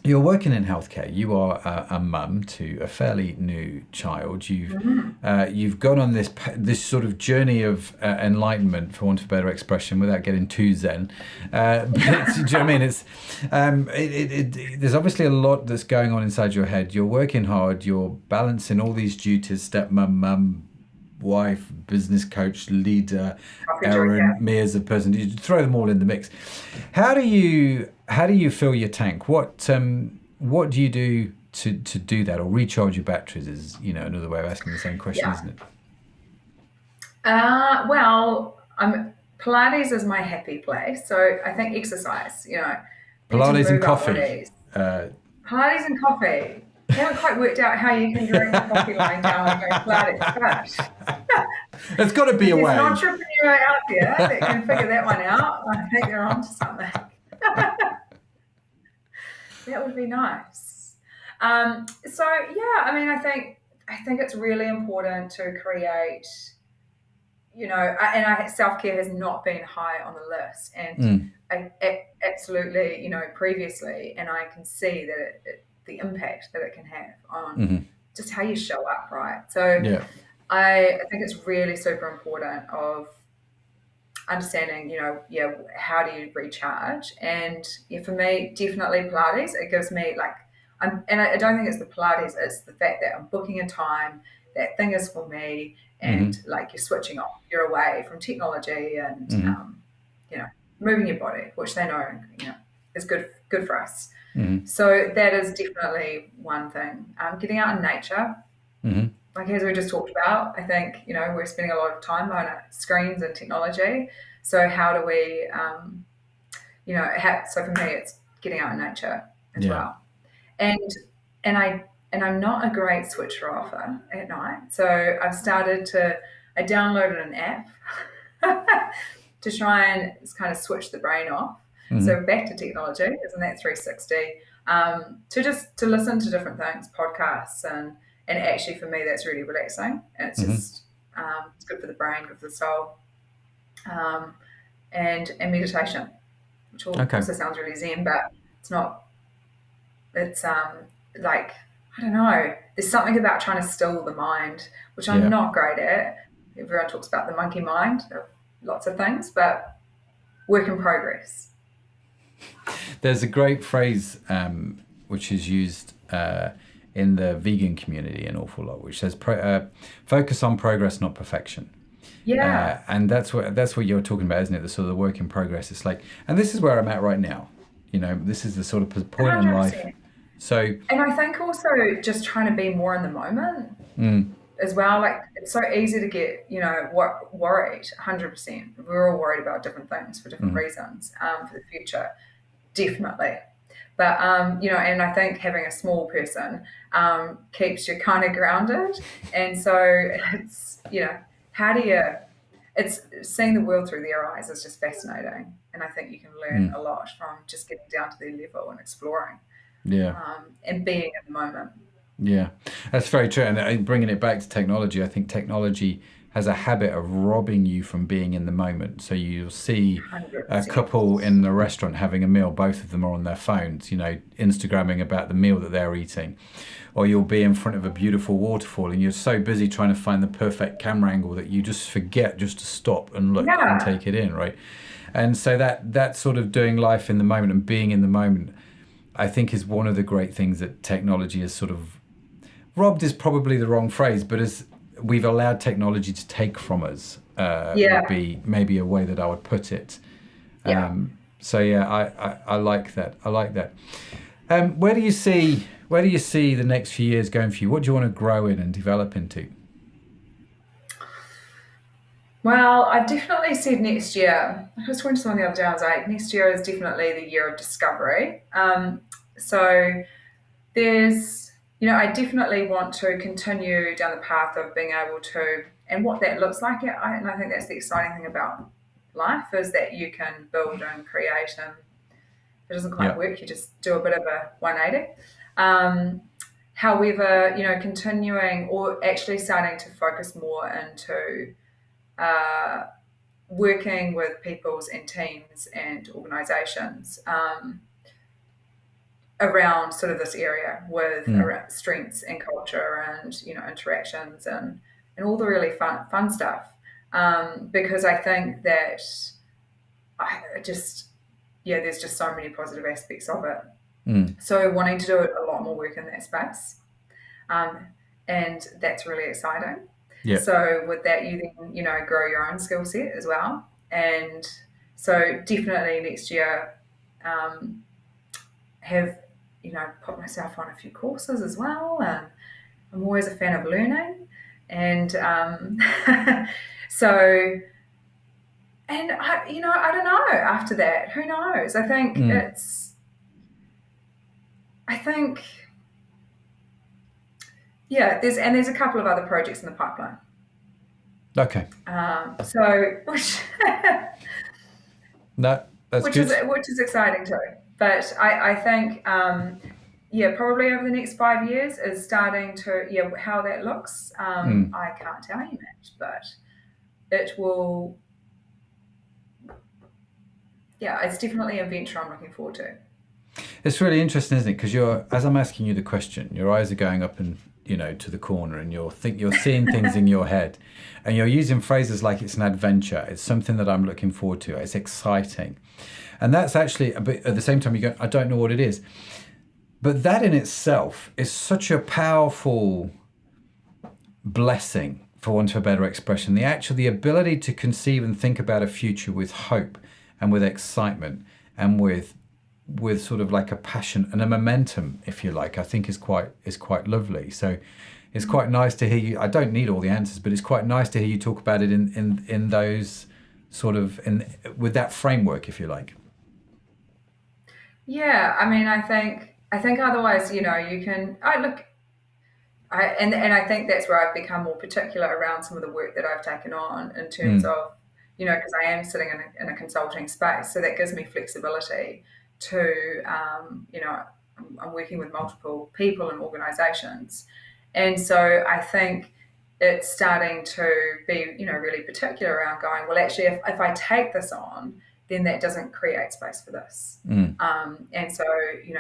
you're working in healthcare. You are a mum to a fairly new child. You've gone on this sort of journey of enlightenment, for want of a better expression, without getting too zen. But do you know what I mean? It's there's obviously a lot that's going on inside your head. You're working hard. You're balancing all these duties: stepmom, mum, wife, business coach, leader, Erin, me as a person. You throw them all in the mix. How do you fill your tank? What do you do to do that, or recharge your batteries? Is another way of asking the same question, isn't it? Well, Pilates is my happy place, so I think exercise. Pilates and coffee. Pilates and coffee. I haven't quite worked out how you can drink a coffee lying down and go Pilates, but there's got to be a way. There's an entrepreneur out there that can figure that one out. I think they're onto something. That would be nice. So yeah, I mean, I think it's really important to create, self care has not been high on the list, and Mm, absolutely, previously, and I can see that the impact that it can have on hmm. just how you show up, right? So Yeah. I think it's really super important of understanding, yeah, how do you recharge? And yeah, for me, definitely Pilates. It gives me like, and I don't think it's the Pilates, it's the fact that I'm booking a time, that thing is for me, and Hmm. like you're switching off, you're away from technology and, Hmm. you know, moving your body, which they know, is good for us. Hmm. So that is definitely one thing. Getting out in nature, Hmm. like as we just talked about, I think we're spending a lot of time on screens and technology. So how do we, so for me, it's getting out in nature as Yeah. well. And and I'm not a great switcher offer at night. So I downloaded an app to try and kind of switch the brain off. Hmm. So back to technology, isn't that 360? To listen to different things, podcasts, and actually for me that's really relaxing. And it's Hmm. just it's good for the brain, good for the soul, um, and meditation, which Okay. also sounds really zen, but it's not. It's like I don't know. There's something about trying to still the mind, which I'm Yeah. not great at. Everyone talks about the monkey mind of lots of things, but work in progress. There's a great phrase which is used in the vegan community an awful lot, which says focus on progress, not perfection. Yeah, And that's what you're talking about, isn't it? The sort of the work in progress. It's like, and this is where I'm at right now. This is the sort of point in life. 100%. So, And I think also just trying to be more in the moment mm, as well. Like it's so easy to get, worried. 100%. We're all worried about different things for different mm, reasons for the future. Definitely. But and I think having a small person keeps you kind of grounded. And so it's how do you? It's seeing the world through their eyes is just fascinating, and I think you can learn mm, a lot from just getting down to their level and exploring yeah. and being in the moment. Yeah, that's very true. And bringing it back to technology, I think technology has a habit of robbing you from being in the moment. So you'll see Hundred a percent. couple in the restaurant having a meal, both of them are on their phones, Instagramming about the meal that they're eating. Or you'll be in front of a beautiful waterfall and you're so busy trying to find the perfect camera angle that you just forget just to stop and look and Yeah, take it in, right? And so that sort of doing life in the moment and being in the moment, I think is one of the great things that technology has sort of robbed is probably the wrong phrase, but as we've allowed technology to take from us, would yeah, be maybe a way that I would put it. yeah. So yeah, I like that. I like that. Where do you see the next few years going for you? What do you want to grow in and develop into? Well, I've definitely said next year. I was talking to someone the other day. I was like, next year is definitely the year of discovery. So there's, I definitely want to continue down the path of being able to, and what that looks like. And I think that's the exciting thing about life is that you can build and create, and if it doesn't quite Yeah. work, you just do a bit of a 180. Um, However, continuing or actually starting to focus more into uh, working with peoples and teams and organizations around sort of this area with Mm, around strengths and culture and interactions and all the really fun stuff because I think that I just there's just so many positive aspects of it, mm, so wanting to do a lot more work in that space, um, and that's really exciting. yeah. So with that, you then grow your own skill set as well, and so definitely next year um, have put myself on a few courses as well, and I'm always a fan of learning, and so and I don't know after that, who knows? Mm, I think yeah, there's a couple of other projects in the pipeline. okay. So which No, that's which is good. which is exciting too. But I think, probably over the next 5 years is starting to, how that looks. I can't tell you that, but it will, it's definitely a venture I'm looking forward to. It's really interesting, isn't it? Because as I'm asking you the question, your eyes are going up and to the corner, and you're seeing things in your head, and you're using phrases like it's an adventure. It's something that I'm looking forward to. It's exciting, and that's actually a bit. At the same time, you go, I don't know what it is, but that in itself is such a powerful blessing, for want of a better expression. The ability to conceive and think about a future with hope and with excitement and with sort of like a passion and a momentum, if you like, I think is quite lovely. So it's quite nice to hear you. I don't need all the answers, but it's quite nice to hear you talk about it in those sort of with that framework, if you like. Yeah, I mean, I think otherwise, you can. And I think that's where I've become more particular around some of the work that I've taken on in terms of, because I am sitting in a consulting space, so that gives me flexibility to, I'm working with multiple people and organisations, and so I think it's starting to be, really particular around going, well, actually, if I take this on, then that doesn't create space for this, and so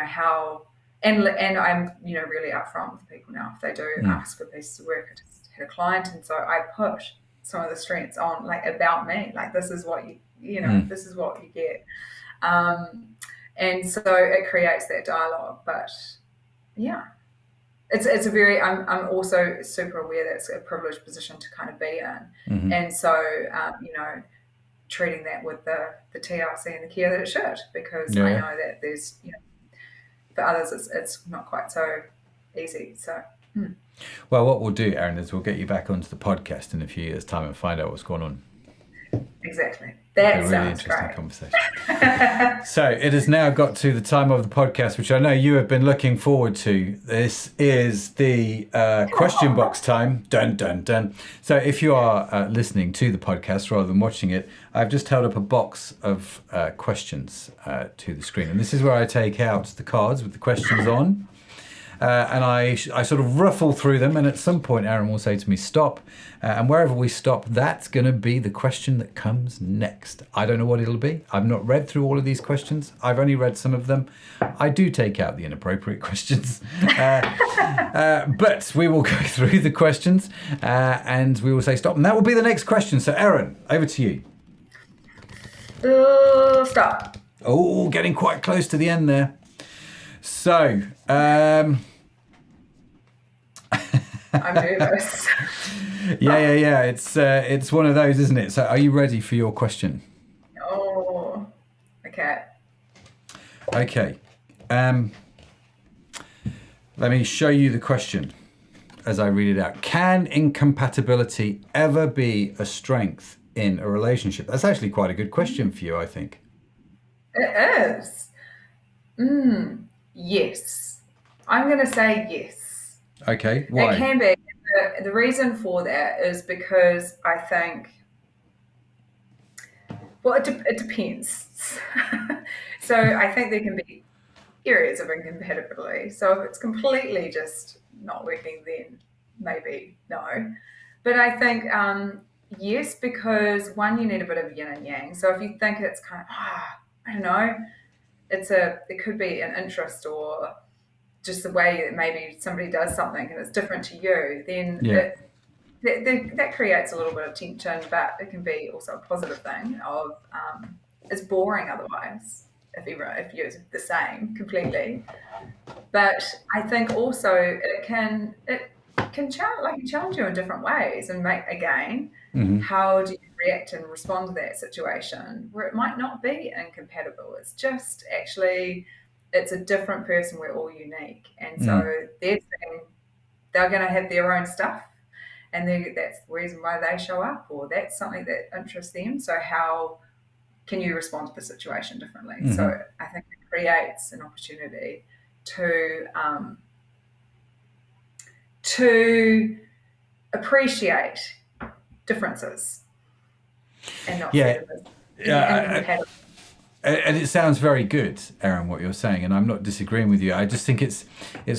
how. And I'm, really upfront with people now. If they do ask for pieces of work, I just had a client, and so I put some of the strengths on, like, about me, like, this is what this is what you get. And so it creates that dialogue. But yeah, it's a very, I'm also super aware that it's a privileged position to kind of be in. And so, treating that with the TLC and the care that it should, because I know that there's, for others, it's not quite so easy. So, Well, what we'll do, Erin, is we'll get you back onto the podcast in a few years' time and find out what's going on. Exactly. That sounds really interesting great. Conversation. So it has now got to the time of the podcast, which I know you have been looking forward to. This is the question box time. Dun, dun, dun. So if you are listening to the podcast rather than watching it, I've just held up a box of questions to the screen. And this is where I take out the cards with the questions on. And I sort of ruffle through them, and at some point Erin will say to me, stop. And wherever we stop, that's going to be the question that comes next. I don't know what it'll be. I've not read through all of these questions. I've only read some of them. I do take out the inappropriate questions. But we will go through the questions and we will say stop. And that will be the next question. So Erin, over to you. Stop. Oh, getting quite close to the end there. So, I'm nervous. Yeah. It's one of those, isn't it? So, are you ready for your question? Oh, okay. Okay. Let me show you the question as I read it out. Can incompatibility ever be a strength in a relationship? That's actually quite a good question for you, I think. It is. Yes. I'm going to say yes. Okay. Why? It can be. The reason for that is because I think, well, it depends. So I think there can be areas of incompatibility. So if it's completely just not working, then maybe no. But I think yes, because one, you need a bit of yin and yang. So if you think it's kind of, I don't know, it could be an interest or just the way that maybe somebody does something and it's different to you, then that creates a little bit of tension, but it can be also a positive thing of it's boring otherwise if you're the same completely. But I think also it can challenge you in different ways and make, again, how do you react and respond to that situation where it might not be incompatible. It's just actually, it's a different person. We're all unique. And so they're going to have their own stuff, and that's the reason why they show up, or that's something that interests them. So how can you respond to the situation differently? So I think it creates an opportunity to appreciate differences and not see them as incompatible. and it sounds very good, Erin, what you're saying, and I'm not disagreeing with you. I just think it's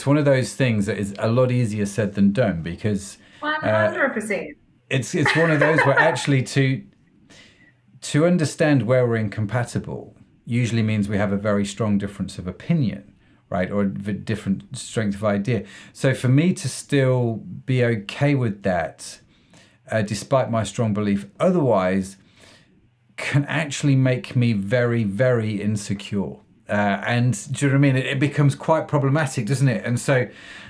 one of those things that is a lot easier said than done, because 100%. It's one of those where actually to understand where we're incompatible usually means we have a very strong difference of opinion, right? Or a different strength of idea. So for me to still be okay with that, despite my strong belief otherwise, can actually make me very, very insecure. And do you know what I mean? It becomes quite problematic, doesn't it? And so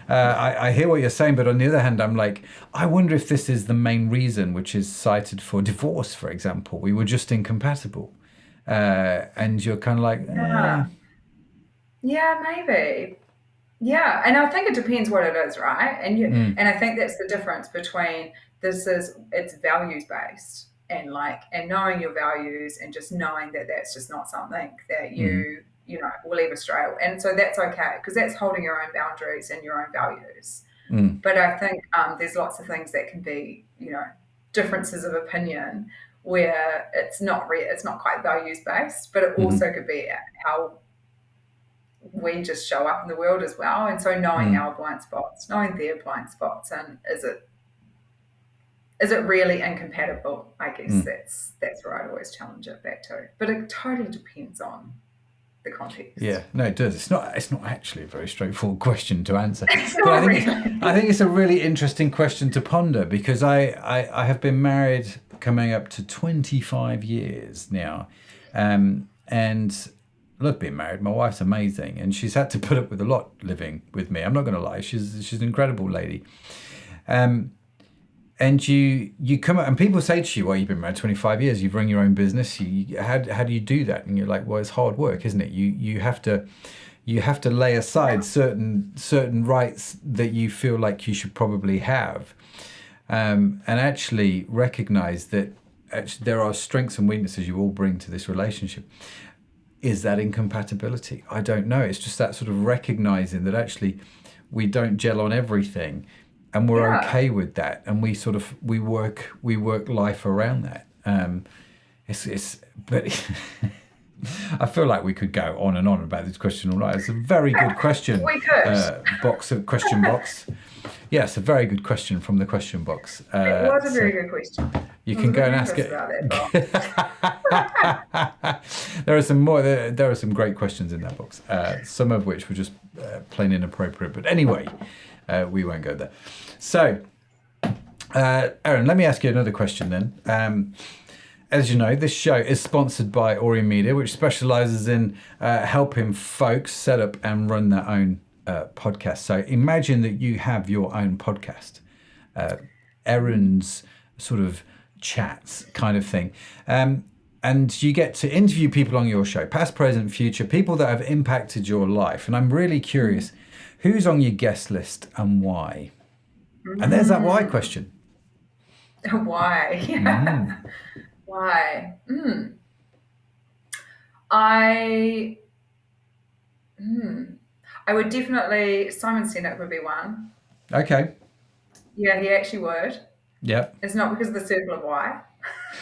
I hear what you're saying, but on the other hand, I'm like, I wonder if this is the main reason which is cited for divorce, for example. We were just incompatible. And you're kind of like, Yeah, maybe. Yeah, and I think it depends what it is, right? And I think that's the difference between it's values based, and knowing your values, and just knowing that that's just not something that you will ever stray. And so that's okay, because that's holding your own boundaries and your own values. But I think there's lots of things that can be, differences of opinion where it's not quite values based, but it also could be how we just show up in the world as well. And so knowing our blind spots, knowing their blind spots, and is it really incompatible? I guess that's where I'd always challenge it back to. But it totally depends on the context. Yeah, no, it does. It's not actually a very straightforward question to answer. But I think it's a really interesting question to ponder, because I have been married coming up to 25 years now, and look, being married, my wife's amazing, and she's had to put up with a lot living with me. I'm not going to lie, she's an incredible lady. And you come up, and people say to you, well, you've been married 25 years, you've run your own business. How do you do that? And you're like, well, it's hard work, isn't it? You have to lay aside certain rights that you feel like you should probably have, and actually recognize that there are strengths and weaknesses you all bring to this relationship. Is that incompatibility? I don't know. It's just that sort of recognizing that actually we don't gel on everything, and we're okay with that, and we work life around that. But I feel like we could go on and on about this question all night. It's a very good question. We could. Question box. Yes, a very good question from the question box. It was a very good question. You can go and ask it. There are some great questions in that box. Some of which were just plain inappropriate. But anyway, we won't go there. So, Erin, let me ask you another question then. As you know, this show is sponsored by Erin Meads, which specializes in helping folks set up and run their own podcast. So imagine that you have your own podcast, Erin's sort of chats kind of thing. And you get to interview people on your show, past, present, future, people that have impacted your life. And I'm really curious, who's on your guest list and why? And there's that why question. Why? Yeah. Why? I would definitely, Simon Sinek would be one. Okay. Yeah, he actually would. Yep. It's not because of the circle of why.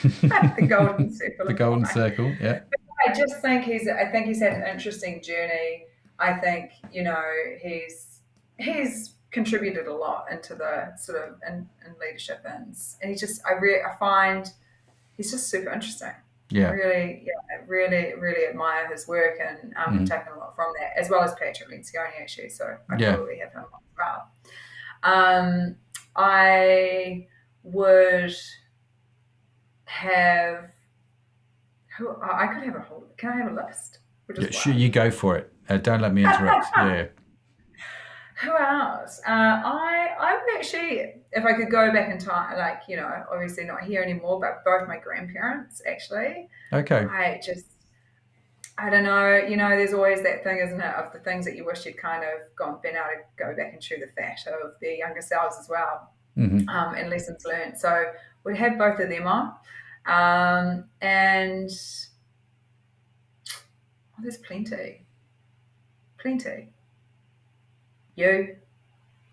The golden circle. The golden circle, yeah. I just think he's had an interesting journey. I think, he's contributed a lot into the sort of in leadership, and I find he's just super interesting. Yeah. I really admire his work, and taken a lot from that, as well as Patrick Lencioni actually. So I probably have him as well. I would have I could have a whole. Can I have a list? Sure, you go for it. Don't let me interrupt. Yeah. Who else? I would actually, if I could go back in time, obviously not here anymore, but both my grandparents actually. Okay. I don't know, there's always that thing, isn't it, of the things that you wish you'd kind of been able to go back and chew the fat of their younger selves as well, and lessons learned. So we'd have both of them on. And there's plenty. You.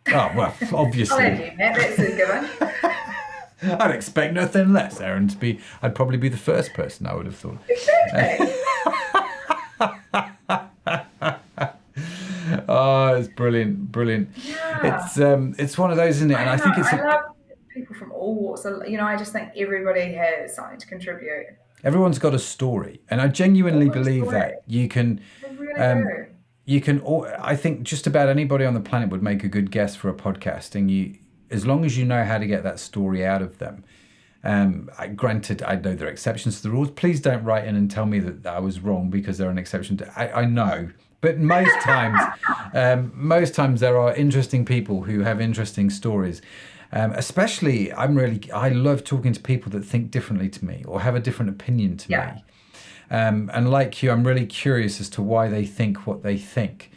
Oh, well, obviously. I'll have you, Matt. That's a given. I'd expect nothing less, Erin, I'd probably be the first person I would have thought. Exactly. Oh, it's brilliant. Yeah. It's one of those, isn't it? And I think it's I love people from all walks. I just think everybody has something to contribute. everyone's got a story, and I genuinely All got a believe story. that you can. They really do. You can. I think just about anybody on the planet would make a good guest for a podcast, and as long as you know how to get that story out of them. Granted, I know there are exceptions to the rules. Please don't write in and tell me that I was wrong because they're an exception. I know, but most times there are interesting people who have interesting stories. Especially, I love talking to people that think differently to me or have a different opinion to me. And like you, I'm really curious as to why they think what they think.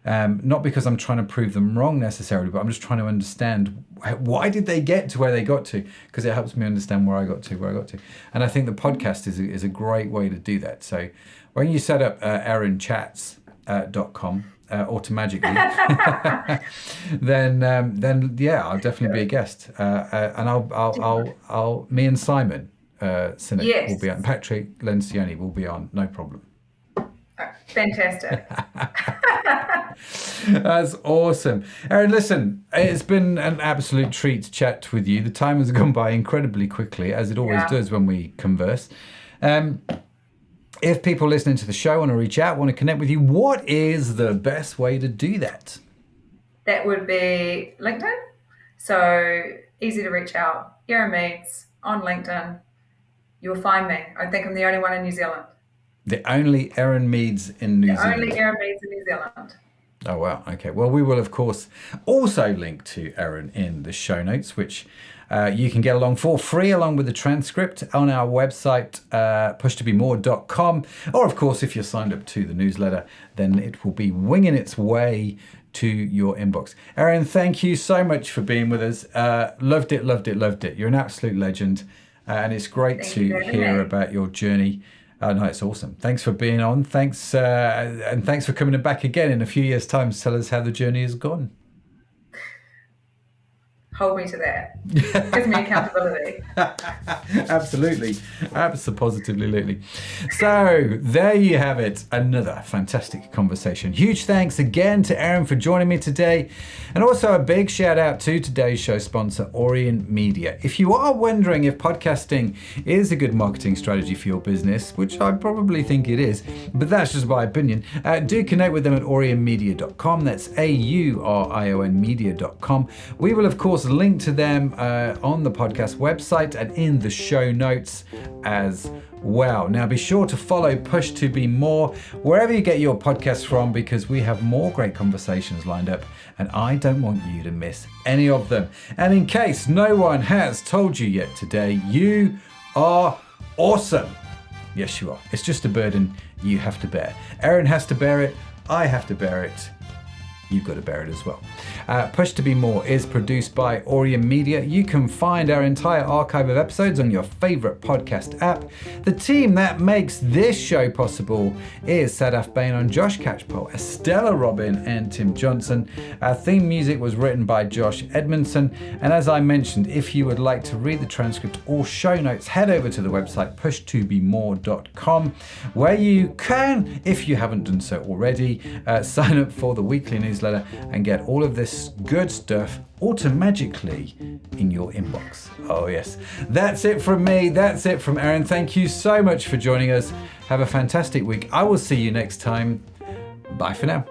Not because I'm trying to prove them wrong necessarily, but I'm just trying to understand why did they get to where they got to, because it helps me understand where I got to. And I think the podcast is a great way to do that. So when you set up erinchats.com automatically, then yeah, I'll definitely be a guest. And I'll me and Simon Sinek will be on. Patrick Lencioni will be on, no problem. Fantastic. That's awesome. Erin, listen, it's been an absolute treat to chat with you. The time has gone by incredibly quickly, as it always does when we converse. If people listening to the show want to reach out, want to connect with you, what is the best way to do that? That would be LinkedIn. So easy to reach out. Erin Meads on LinkedIn. You'll find me. I think I'm the only one in New Zealand. The only Erin Meads in New Zealand. Only Erin Meads in New Zealand. Oh, wow. Okay. Well, we will, of course, also link to Erin in the show notes, which you can get along for free, along with the transcript on our website, pushtobemore.com. Or, of course, if you're signed up to the newsletter, then it will be winging its way to your inbox. Erin, thank you so much for being with us. Loved it. You're an absolute legend. And it's great to hear about your journey. No, it's awesome. Thanks for being on. Thanks, and thanks for coming back again in a few years' time to tell us how the journey has gone. Hold me to that. Give me accountability. Absolutely. Absolutely. So there you have it. Another fantastic conversation. Huge thanks again to Erin for joining me today. And also a big shout out to today's show sponsor, Erin Media. If you are wondering if podcasting is a good marketing strategy for your business, which I probably think it is, but that's just my opinion, do connect with them at aurionmedia.com. That's AURION media.com. We will, of course, link to them on the podcast website and in the show notes as well. Now be sure to follow Push to Be More wherever you get your podcasts from, because we have more great conversations lined up and I don't want you to miss any of them. And in case no one has told you yet today, you are awesome. Yes, you are. It's just a burden you have to bear. Erin has to bear it. I have to bear it. You've got to bear it as well. Push to Be More is produced by Erin Media. You can find our entire archive of episodes on your favorite podcast app. The team that makes this show possible is Sadaf Bain and Josh Catchpole, Estella Robin and Tim Johnson. Our theme music was written by Josh Edmondson. And as I mentioned, if you would like to read the transcript or show notes, head over to the website pushtobemore.com, where you can, if you haven't done so already, sign up for the weekly newsletter and get all of this good stuff automatically in your inbox. Oh yes, that's it from me. That's it from Erin. Thank you so much for joining us. Have a fantastic week. I will see you next time. Bye for now.